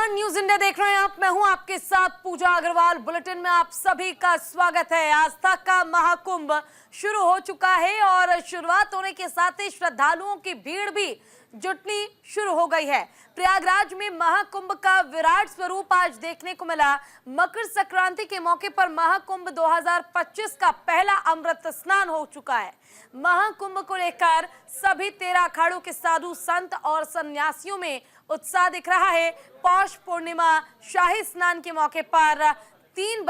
नमस्कार, news India देख रहे हैं आप। मैं हूं आपके साथ पूजा अग्रवाल। बुलेटिन में आप सभी का स्वागत है। आस्था का महाकुंभ शुरू हो चुका है और शुरुआत होने के साथ ही श्रद्धालुओं की भीड़ भी जुटनी शुरू हो गई है। प्रयागराज में महाकुंभ का विराट स्वरूप आज देखने को मिला। मकर संक्रांति के मौके पर महाकुंभ 2025 का पहला अमृत स्नान हो चुका है। महाकुंभ को लेकर सभी 13 अखाड़ों के साधु संत और सन्यासियों में उत्साह दिख रहा है। पौष पूर्णिमा शाही स्नान के मौके पर 3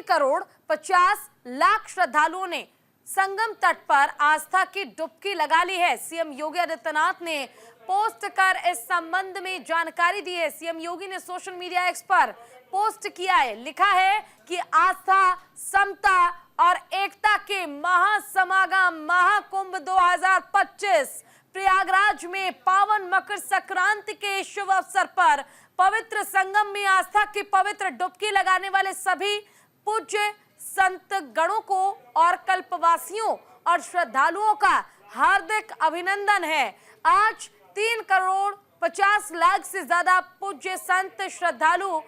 करोड़ 50 लाख श्रद्धालुओं ने संगम तट पर आस्था की डुबकी लगा ली है। सीएम योगी आदित्यनाथ ने पोस्ट कर इस संबंध में जानकारी दी है। सीएम योगी ने सोशल मीडिया एक्स पर पोस्ट किया है, लिखा है कि आस्था, समता और एकता के महासमागम महाकुंभ 2025 प्रयागराज में पावन मकर संक्रांति के शुभ अवसर पर पवित्र संगम में आस्था की पवित्र डुबकी लगाने वाले सभी पूज्य संत गणों को और कल्पवासियों और श्रद्धालुओं का हार्दिक अभिनंदन है। आज 3 करोड़ 50 लाख से ज्यादा पूज्य संत श्रद्धालु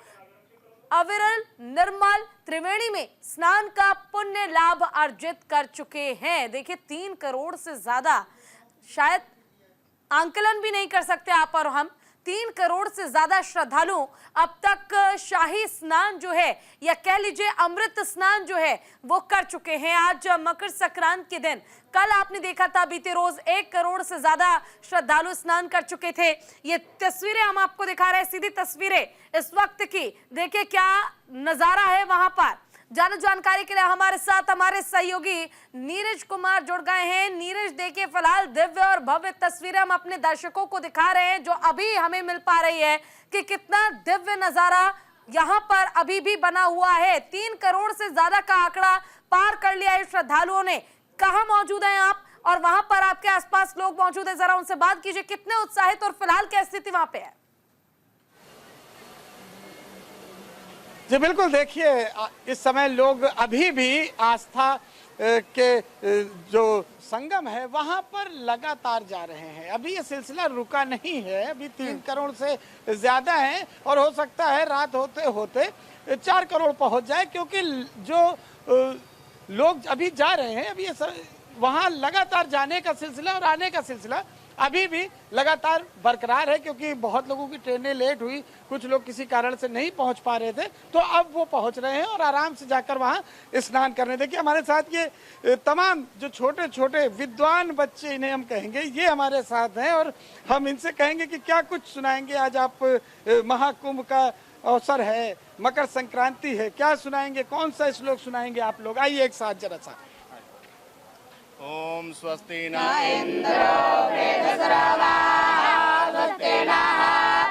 अविरल निर्मल त्रिवेणी में स्नान का पुण्य लाभ अर्जित कर चुके हैं। देखिए, 3 करोड़ से ज्यादा, शायद आंकलन भी नहीं कर सकते आप और हम, 3 करोड़ से ज्यादा श्रद्धालु अब तक शाही स्नान जो है या कह लीजिए अमृत स्नान जो है वो कर चुके हैं। आज मकर संक्रांति के दिन, कल आपने देखा था बीते रोज 1 करोड़ से ज्यादा श्रद्धालु स्नान कर चुके थे। ये तस्वीरें हम आपको दिखा रहे हैं, सीधी तस्वीरें इस वक्त की। देखिए क्या नजारा है वहां पर। ज्यादा जानकारी के लिए हमारे साथ हमारे सहयोगी नीरज कुमार जुड़ गए हैं। नीरज, देखिए फिलहाल दिव्य और भव्य तस्वीरें हम अपने दर्शकों को दिखा रहे हैं जो अभी हमें मिल पा रही है कि कितना दिव्य नजारा यहाँ पर अभी भी बना हुआ है। 3 करोड़ से ज्यादा का आंकड़ा पार कर लिया है श्रद्धालुओं ने। कहाँ मौजूद हैं आप और वहां पर आपके आसपास लोग मौजूद है, जरा उनसे बात कीजिए। कितने उत्साहित और फिलहाल क्या स्थिति वहां पे है? जी बिल्कुल, देखिए इस समय लोग अभी भी आस्था के जो संगम है वहां पर लगातार जा रहे हैं। अभी ये सिलसिला रुका नहीं है। अभी 3 करोड़ से ज्यादा है और हो सकता है रात होते होते 4 करोड़ पहुंच जाए, क्योंकि जो लोग अभी जा रहे हैं, अभी वहां लगातार जाने का सिलसिला और आने का सिलसिला अभी भी लगातार बरकरार है, क्योंकि बहुत लोगों की ट्रेनें लेट हुई, कुछ लोग किसी कारण से नहीं पहुंच पा रहे थे, तो अब वो पहुंच रहे हैं और आराम से जाकर वहां स्नान करने। देखिए हमारे साथ ये तमाम जो छोटे छोटे विद्वान बच्चे, इन्हें हम कहेंगे, ये हमारे साथ हैं और हम इनसे कहेंगे कि क्या कुछ सुनाएंगे। आज आप महाकुंभ का अवसर है, मकर संक्रांति है, क्या सुनाएंगे, कौन सा श्लोक सुनाएंगे आप लोग? आइए एक साथ जरा सा। ओम स्वस्ति न इंद्रो वृद्धश्रवा स्वस्ति नः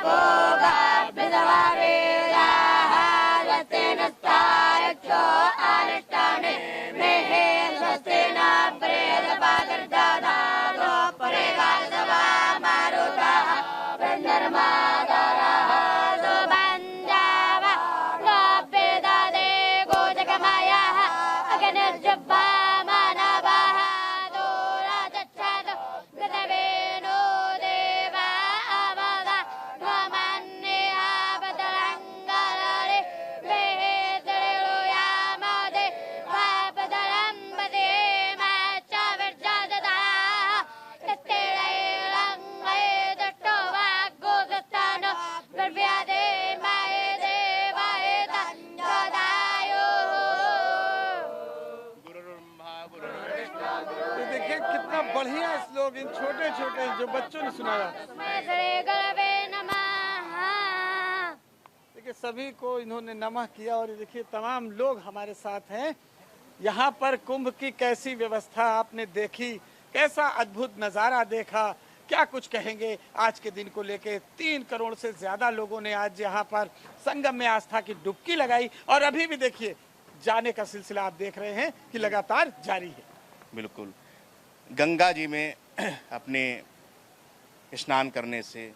पूषा विश्ववेदाः स्वस्ति नस्तार्क्ष्यो अरिष्टाने मेहे स्वस्ति न बृहस्पतिर्दधातु परिगासवा मारुतः ब्रह्मर्मादरः सुबन्धवः गोपिददे गोजकमयः अग्निर्जुब्बा बढ़िया श्लोक इन छोटे छोटे जो बच्चों ने सुनाया। देखिए सभी को इन्होंने नमः किया और देखिए तमाम लोग हमारे साथ हैं। यहाँ पर कुंभ की कैसी व्यवस्था आपने देखी, कैसा अद्भुत नजारा देखा, क्या कुछ कहेंगे आज के दिन को लेके? 3 करोड़ से ज्यादा लोगों ने आज यहाँ पर संगम में आस्था की डुबकी लगाई और अभी भी देखिए जाने का सिलसिला आप देख रहे हैं कि लगातार जारी है। बिल्कुल, गंगा जी में अपने स्नान करने से,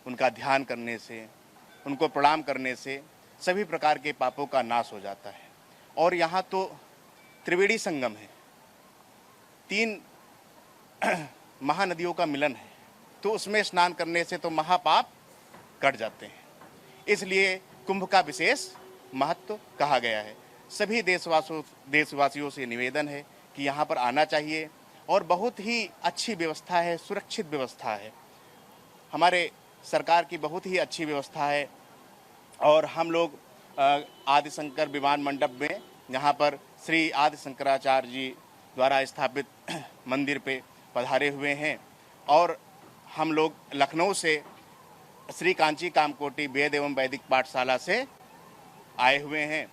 उनका ध्यान करने से, उनको प्रणाम करने से सभी प्रकार के पापों का नाश हो जाता है। और यहाँ तो त्रिवेणी संगम है, 3 महानदियों का मिलन है तो उसमें स्नान करने से तो महापाप कट जाते हैं। इसलिए कुंभ का विशेष महत्व कहा गया है। सभी देशवासियों से निवेदन है कि यहाँ पर आना चाहिए और बहुत ही अच्छी व्यवस्था है, सुरक्षित व्यवस्था है। हमारे सरकार की बहुत ही अच्छी व्यवस्था है और हम लोग आदि शंकर विमान मंडप में यहाँ पर श्री आदि शंकराचार्य जी द्वारा स्थापित मंदिर पे पधारे हुए हैं और हम लोग लखनऊ से श्री कांची कामकोटि वेद एवं वैदिक पाठशाला से आए हुए हैं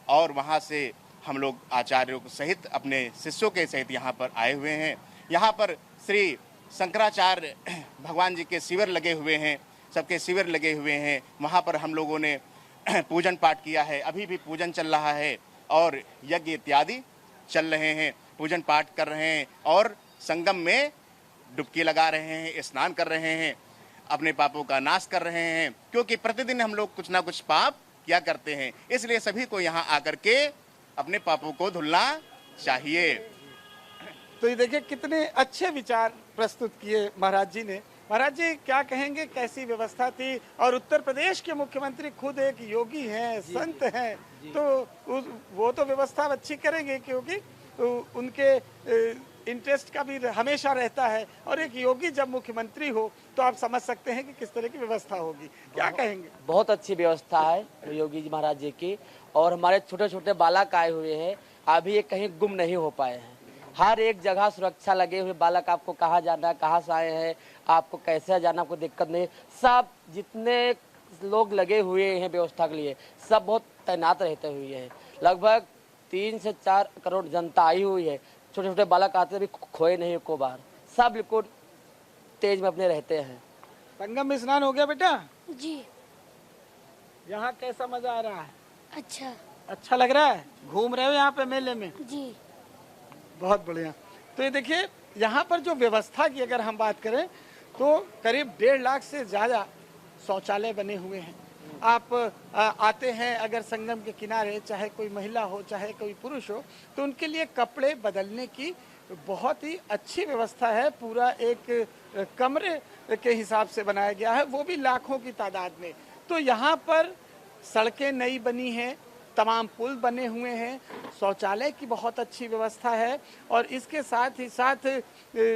और वहाँ से हम लोग आचार्यों के सहित अपने शिष्यों के सहित यहाँ पर आए हुए हैं। यहाँ पर श्री शंकराचार्य भगवान जी के शिविर लगे हुए हैं, सबके शिविर लगे हुए हैं। वहाँ पर हम लोगों ने पूजन पाठ किया है, अभी भी पूजन चल रहा है और यज्ञ इत्यादि चल रहे हैं। पूजन पाठ कर रहे हैं और संगम में डुबकी लगा रहे हैं, स्नान कर रहे हैं, अपने पापों का नाश कर रहे हैं, क्योंकि प्रतिदिन हम लोग कुछ ना कुछ पाप क्या करते हैं। इसलिए सभी को यहाँ आकर के अपने पापों को धुलना चाहिए। तो ये देखिए कितने अच्छे विचार प्रस्तुत किए महाराज जी ने। महाराज जी क्या कहेंगे, कैसी व्यवस्था थी? और उत्तर प्रदेश के मुख्यमंत्री खुद एक योगी हैं, संत हैं, तो वो तो व्यवस्था अच्छी करेंगे क्योंकि उनके इंटरेस्ट का भी हमेशा रहता है। और एक योगी जब मुख्यमंत्री हो तो आप समझ सकते हैं कि किस तरह की व्यवस्था होगी। क्या कहेंगे? बहुत अच्छी व्यवस्था है योगी जी महाराज जी की। और हमारे छोटे छोटे बालक आए हुए हैं, अभी ये कहीं गुम नहीं हो पाए हैं। हर एक जगह सुरक्षा लगे हुए। बालक आपको कहाँ जाना है, कहाँ से आए हैं, आपको कैसे जाना, आपको दिक्कत नहीं। सब जितने लोग लगे हुए हैं व्यवस्था के लिए, सब बहुत तैनात रहते हुए हैं। लगभग 3 से 4 करोड़ जनता आई हुई है। छोटे छोटे बालक आते भी खोए नहीं को बार, सब बिल्कुल तेज में अपने रहते हैं। संगम में स्नान हो गया बेटा? जी। यहाँ कैसा मजा आ रहा है? अच्छा लग रहा है? घूम रहे हो यहाँ पे मेले में? जी। बहुत बढ़िया। तो ये देखिए यहाँ पर जो व्यवस्था की अगर हम बात करें तो करीब 1.5 लाख से ज़्यादा शौचालय बने हुए हैं। आप आते हैं अगर संगम के किनारे, चाहे कोई महिला हो चाहे कोई पुरुष हो, तो उनके लिए कपड़े बदलने की बहुत ही अच्छी व्यवस्था है। पूरा एक कमरे के हिसाब से बनाया गया है, वो भी लाखों की तादाद में। तो यहाँ पर सड़कें नई बनी हैं, तमाम पुल बने हुए हैं, शौचालय की बहुत अच्छी व्यवस्था है और इसके साथ ही साथ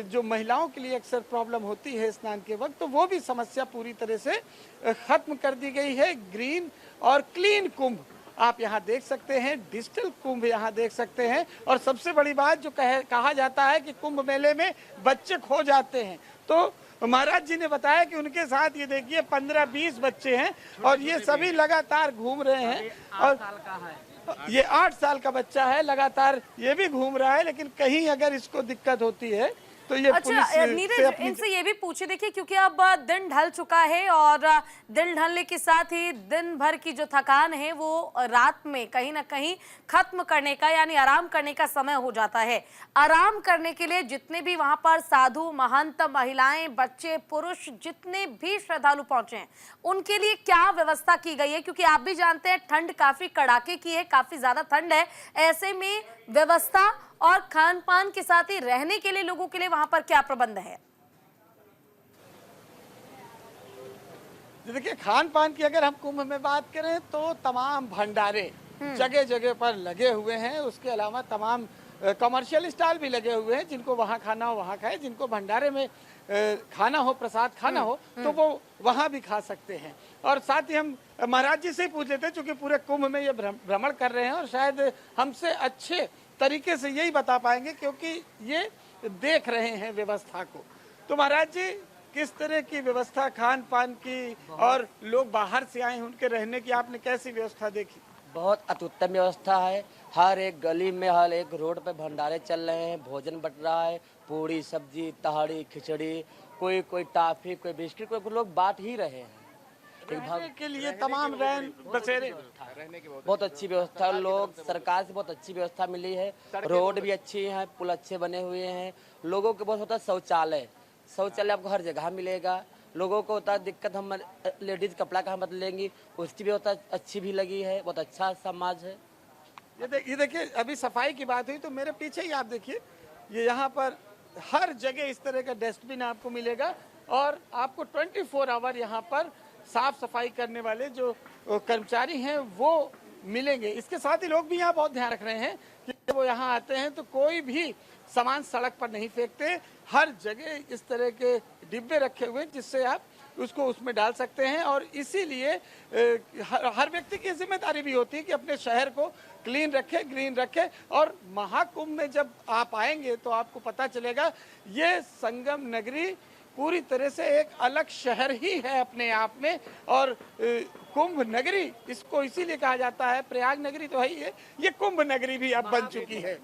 जो महिलाओं के लिए अक्सर प्रॉब्लम होती है स्नान के वक्त, तो वो भी समस्या पूरी तरह से खत्म कर दी गई है। ग्रीन और क्लीन कुंभ आप यहाँ देख सकते हैं, डिजिटल कुंभ यहाँ देख सकते हैं। और सबसे बड़ी बात जो कहा जाता है कि कुंभ मेले में बच्चे खो जाते हैं, तो महाराज जी ने बताया कि उनके साथ ये देखिए 15-20 बच्चे हैं और ये सभी लगातार घूम रहे हैं। और ये 8 साल का बच्चा है, लगातार ये भी घूम रहा है, लेकिन कहीं अगर इसको दिक्कत होती है तो ये अच्छा नीरज, इनसे ये भी पूछे देखिए, क्योंकि अब दिन ढल चुका है और दिन ढलने के साथ ही दिन भर की जो थकान है वो रात में कहीं ना कहीं खत्म करने का यानी आराम करने का समय हो जाता है। आराम करने के लिए जितने भी वहां पर साधु, महंत, महिलाएं, बच्चे, पुरुष, जितने भी श्रद्धालु पहुंचे हैं, उनके लिए क्या व्यवस्था की गई है? क्योंकि आप भी जानते हैं ठंड काफी कड़ाके की है, काफी ज्यादा ठंड है। ऐसे में व्यवस्था और खान पान के साथ ही रहने के लिए लोगों के लिए वहां पर क्या प्रबंध है? देखिए खान पान की अगर हम कुंभ में बात करें तो तमाम भंडारे जगह जगह पर लगे हुए हैं। उसके अलावा तमाम कमर्शियल स्टॉल भी लगे हुए हैं, जिनको वहाँ खाना हो वहाँ खाए, जिनको भंडारे में खाना हो, प्रसाद खाना हो, तो वो वहाँ भी खा सकते हैं। और साथ ही हम महाराज जी से ही पूछ लेते हैं, चूंकि पूरे कुंभ में ये भ्रमण कर रहे हैं और शायद हमसे अच्छे तरीके से यही बता पाएंगे क्योंकि ये देख रहे हैं व्यवस्था को। तो महाराज जी किस तरह की व्यवस्था खान पान की, और लोग बाहर से आए हैं उनके रहने की आपने कैसी व्यवस्था देखी? बहुत अत्युत्तम व्यवस्था है। हर एक गली में, हर एक रोड पे भंडारे चल रहे हैं, भोजन बट रहा है, पूड़ी सब्जी, तहाड़ी, खिचड़ी, कोई टाफी, कोई बिस्किट, कोई लोग बांट ही रहे हैं। रहने के लिए तमाम रैन बसेरे, बहुत अच्छी व्यवस्था, लोग सरकार से बहुत अच्छी व्यवस्था मिली है। रोड भी अच्छी है, पुल अच्छे बने हुए हैं। लोगों को बहुत होता है शौचालय आपको हर जगह मिलेगा। लोगों को होता है दिक्कत, हम लेडीज कपड़ा कहाँ बदलेंगी, उसकी व्यवस्था अच्छी भी लगी है। बहुत अच्छा समाज है। ये देखिए अभी सफाई की बात हुई तो मेरे पीछे ही आप देखिए, ये यहाँ पर हर जगह इस तरह का डस्टबिन आपको मिलेगा और आपको 24 आवर यहाँ पर साफ सफाई करने वाले जो कर्मचारी हैं वो मिलेंगे। इसके साथ ही लोग भी यहाँ बहुत ध्यान रख रहे हैं कि वो यहाँ आते हैं तो कोई भी सामान सड़क पर नहीं फेंकते। हर जगह इस तरह के डिब्बे रखे हुए हैं जिससे आप उसको उसमें डाल सकते हैं और इसीलिए हर व्यक्ति की जिम्मेदारी भी होती है कि अपने शहर को क्लीन रखे, ग्रीन रखे। और महाकुंभ में जब आप आएंगे तो आपको पता चलेगा ये संगम नगरी पूरी तरह से एक अलग शहर ही है अपने आप में। और कुंभ नगरी इसको इसीलिए कहा जाता है, प्रयाग नगरी तो है ही है, ये कुंभ नगरी भी अब बन चुकी है।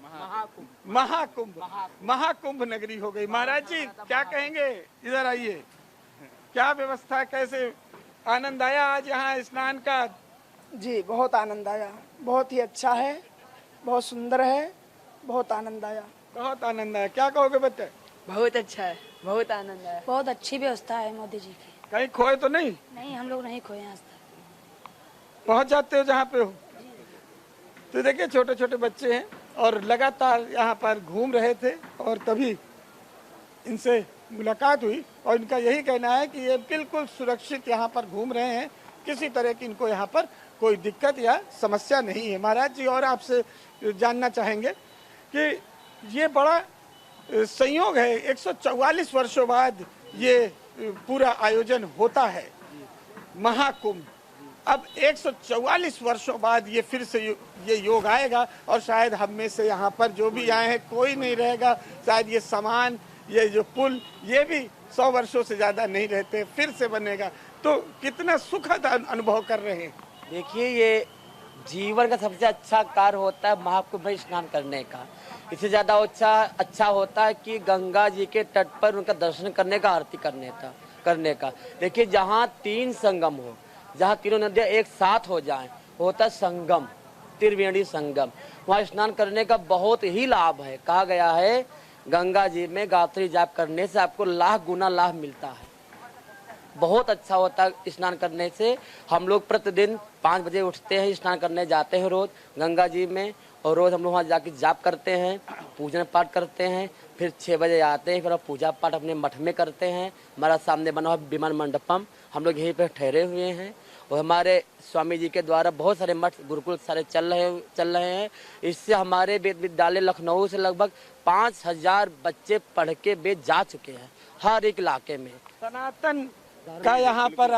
महाकुंभ नगरी हो गई। महाराज जी क्या कहेंगे, इधर आइए। क्या व्यवस्था, कैसे आनंद आया आज यहाँ स्नान का? जी बहुत आनंद आया, बहुत ही अच्छा है, बहुत सुंदर है, बहुत आनंद आया। बहुत आनंद आया। क्या कहोगे बच्चे? बहुत अच्छा है, बहुत आनंद आया। बहुत अच्छी व्यवस्था है मोदी जी की। कहीं खोए तो नहीं? नहीं, हम लोग नहीं खोए आज तक। पहुंच जाते हो जहाँ पे हो? तो देखिए छोटे छोटे बच्चे हैं और लगातार यहाँ पर घूम रहे थे और तभी इनसे मुलाकात हुई और इनका यही कहना है कि ये बिल्कुल सुरक्षित यहाँ पर घूम रहे हैं, किसी तरह की इनको यहाँ पर कोई दिक्कत या समस्या नहीं है। महाराज जी और आपसे जानना चाहेंगे कि ये बड़ा संयोग है, 144 वर्षों बाद ये पूरा आयोजन होता है महाकुंभ। अब 144 वर्षों बाद ये फिर से ये योग आएगा और शायद हम में से यहाँ पर जो भी आए हैं कोई नहीं रहेगा। शायद ये सामान, ये जो पुल, ये भी 100 वर्षों से ज्यादा नहीं रहते, फिर से बनेगा। तो कितना सुखद अनुभव कर रहे हैं। देखिए ये जीवन का सबसे अच्छा कार्य होता है महाकुंभ में स्नान करने का। इससे ज़्यादा अच्छा होता है कि गंगा जी के तट पर उनका दर्शन करने का, आरती करने का। देखिए जहाँ 3 संगम हो, जहाँ तीनों नदियाँ एक साथ हो जाएं, होता संगम, त्रिवेणी संगम। वहाँ स्नान करने का बहुत ही लाभ है। कहा गया है गंगा जी में गायत्री जाप करने से आपको लाख गुना लाभ मिलता है। बहुत अच्छा होता है स्नान करने से। हम लोग प्रतिदिन 5 बजे उठते हैं, स्नान करने जाते हैं रोज गंगा जी में और रोज हम लोग वहाँ जाके जाप करते हैं, पूजन पाठ करते हैं। फिर 6 बजे आते हैं, फिर पूजा पाठ अपने मठ में करते हैं। हमारा सामने बना हुआ विमान मंडपम, हम लोग यहीं पर ठहरे हुए हैं और हमारे स्वामी जी के द्वारा बहुत सारे मठ गुरुकुल सारे चल रहे हैं। इससे हमारे विद्यालय लखनऊ से लगभग 5000 बच्चे पढ़ के बेच जा चुके हैं हर एक इलाके में। सनातन का यहाँ पर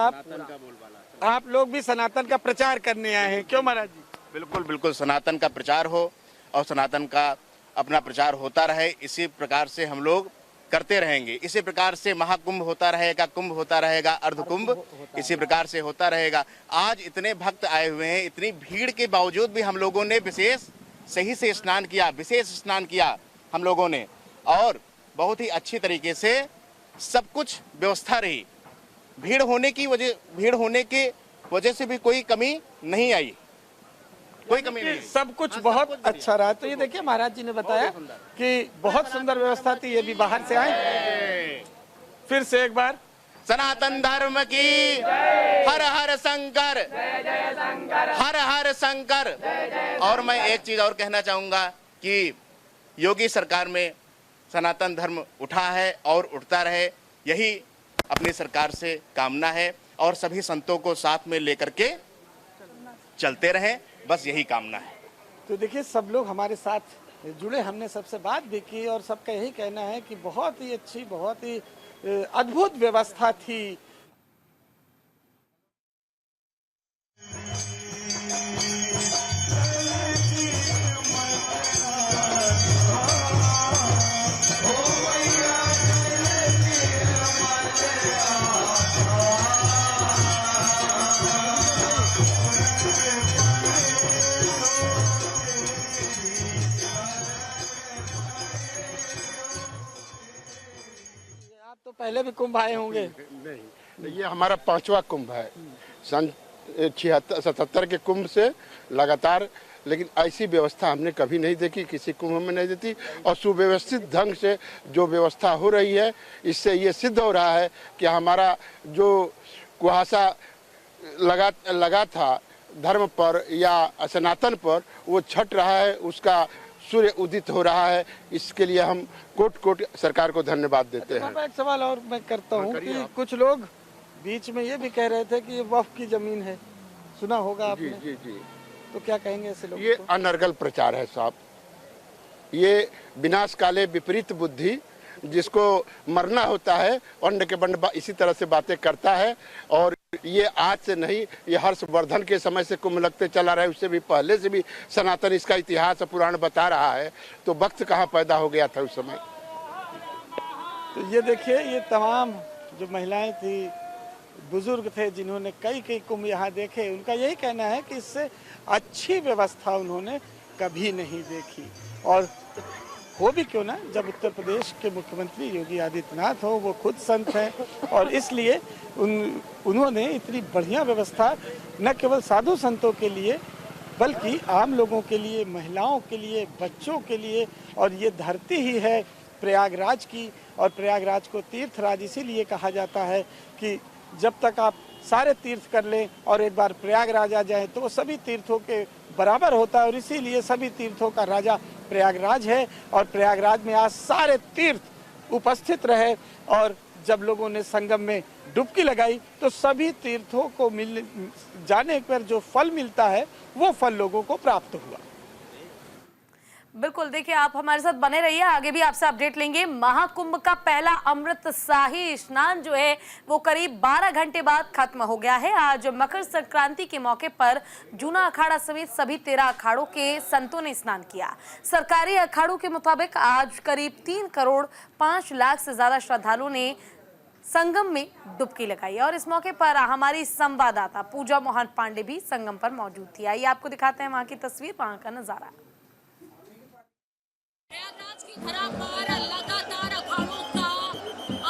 आप लोग भी सनातन का प्रचार करने आए हैं, क्यों महाराज जी? बिल्कुल बिल्कुल, सनातन का प्रचार हो और सनातन का अपना प्रचार होता रहे, इसी प्रकार से हम लोग करते रहेंगे। इसी प्रकार से महाकुंभ होता रहेगा, कुंभ होता रहेगा, अर्धकुंभ इसी प्रकार से होता रहेगा। आज इतने भक्त आए हुए हैं, इतनी भीड़ के बावजूद भी हम लोगों ने सही से स्नान किया, विशेष स्नान किया हम लोगों ने और बहुत ही अच्छी तरीके से सब कुछ व्यवस्था रही। भीड़ होने की वजह से भी कोई कमी नहीं आई, कोई कमी नहीं। सब कुछ बहुत अच्छा रहा। तो ये देखिए महाराज जी ने बताया कि बहुत सुंदर व्यवस्था थी। ये भी बाहर से आए। फिर से एक बार सनातन धर्म की हर हर शंकर, हर हर शंकर। और मैं एक चीज और कहना चाहूंगा कि योगी सरकार में सनातन धर्म उठा है और उठता रहे, यही अपनी सरकार से कामना है और सभी संतों को साथ में लेकर के चलते रहें, बस यही कामना है। तो देखिए सब लोग हमारे साथ जुड़े, हमने सबसे बात भी की और सबका यही कहना है कि बहुत ही अच्छी, बहुत ही अद्भुत व्यवस्था थी। तो पहले भी कुंभ आए होंगे? नहीं, ये हमारा 5वां कुंभ है। सन 77 के कुंभ से लगातार, लेकिन ऐसी व्यवस्था हमने कभी नहीं देखी, किसी कुंभ में नहीं देखी। और सुव्यवस्थित ढंग से जो व्यवस्था हो रही है, इससे ये सिद्ध हो रहा है कि हमारा जो कुहासा लगा था धर्म पर या सनातन पर, वो छट रहा है, उसका सूर्य उदित हो रहा है, इसके लिए हम कोट कोट सरकार को धन्यवाद देते हैं। पापा, एक सवाल और मैं करता हूँ कि कुछ लोग बीच में ये भी कह रहे थे कि ये वक्फ की जमीन है, सुना होगा आपने? जी जी जी। तो क्या कहेंगे ऐसे लोग? ये अनर्गल प्रचार है साहब, ये विनाश काले विपरीत बुद्धि, जिसको मरना होता है अंड के बंड इसी तरह से बातें करता है। और ये आज से नहीं, ये हर्षवर्धन के समय से कुंभ लगते चला रहा है, उससे भी पहले से भी सनातन इसका इतिहास पुराण बता रहा है। तो वक्त कहाँ पैदा हो गया था उस समय। तो ये देखिए, ये तमाम जो महिलाएं थी, बुजुर्ग थे, जिन्होंने कई कुंभ यहाँ देखे, उनका यही कहना है कि इससे अच्छी व्यवस्था उन्होंने कभी नहीं देखी। और हो भी क्यों ना, जब उत्तर प्रदेश के मुख्यमंत्री योगी आदित्यनाथ हो, वो खुद संत हैं, और इसलिए उन्होंने इतनी बढ़िया व्यवस्था न केवल साधु संतों के लिए बल्कि आम लोगों के लिए, महिलाओं के लिए, बच्चों के लिए, और ये धरती ही है प्रयागराज की, और प्रयागराज को तीर्थराज इसीलिए कहा जाता है कि जब तक आप सारे तीर्थ कर लें और एक बार प्रयागराज आ जाएं तो वो सभी तीर्थों के बराबर होता है, और इसीलिए सभी तीर्थों का राजा प्रयागराज है। और प्रयागराज में आज सारे तीर्थ उपस्थित रहे, और जब लोगों ने संगम में डुबकी लगाई तो सभी तीर्थों को जाने पर जो फल मिलता है वो फल लोगों को प्राप्त हुआ। बिल्कुल, देखिए आप हमारे साथ बने रहिए, आगे भी आपसे अपडेट लेंगे। महाकुंभ का पहला अमृत शाही स्नान जो है वो करीब 12 घंटे बाद खत्म हो गया है। आज मकर संक्रांति के मौके पर जूना अखाड़ा समेत सभी 13 अखाड़ों के संतों ने स्नान किया। सरकारी अखाड़ों के मुताबिक आज करीब 3 करोड़ 5 लाख से ज्यादा श्रद्धालुओं ने संगम में डुबकी लगाई। और इस मौके पर हमारी संवाददाता पूजा मोहन पांडे भी संगम पर मौजूद थी। आइए आपको दिखाते हैं वहां की तस्वीर, वहां का नजारा। प्रयागराज की धरा पर लगातार अखाड़ों का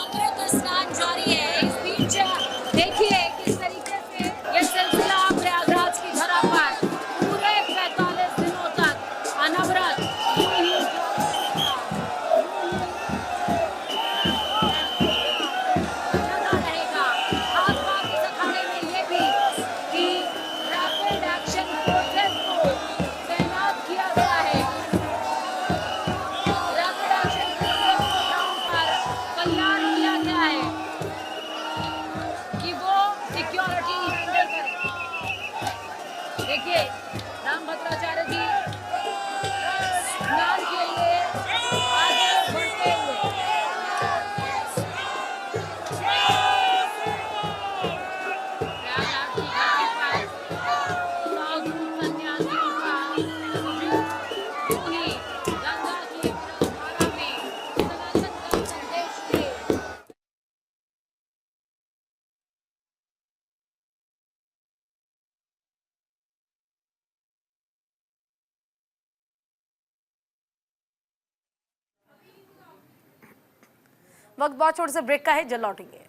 अमृत स्नान जारी है। इस बीच देखिए किस तरीके से ये सिलसिला प्रयागराज की धरा पर पूरे 45 दिनों तक अनवरत लगा रहेगा। खास बात इस अखाड़े में ये भी कि रैपिड एक्शन फोर्सेस को तैनात किया गया है। तैयार किया गया है कि वो सिक्योरिटी हैंडल करें। देखिए रामभद्राचार्य जी स्नान के लिए आगे बढ़ते हुए प्रयागराज की घाटी पर साधु सन्यासियों का ही गंगा की धारा में सनातन का संदेश दे। वक्त बहुत छोटे से ब्रेक का है, जल्द लौटेंगे।